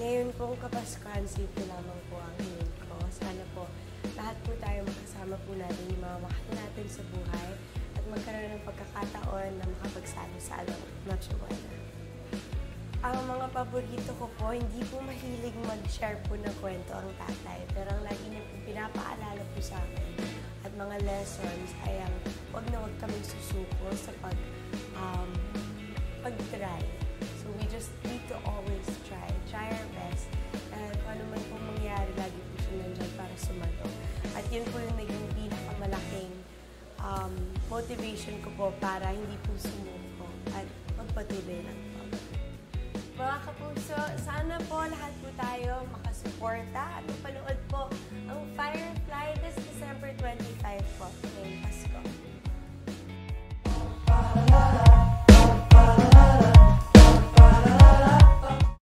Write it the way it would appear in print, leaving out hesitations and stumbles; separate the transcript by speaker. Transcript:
Speaker 1: Ngayon pong Kapaskuhan, simple lamang po ang hingin ko. Sana po lahat po tayo makasama po natin yung mga mahal natin sa buhay at magkaroon ng pagkakataon na makapagsalo-salo at Noche Buena. Ang mga paborito ko po, hindi po mahilig mag-share po ng kwento ang tatay, pero ang lagi niya po pinapaalala po sa akin at mga lessons ay ang huwag na huwag kaming susuko sa pag-try. So we just need to always try our best. And kung ano man pong mangyari, lagi po siya nandyan para sumagot. At yun po yung naging pinakamalaking motivation ko po para hindi po sumuko at magpatuloy lang po. Mga kapuso, sana po lahat po tayo makasuporta at mapanood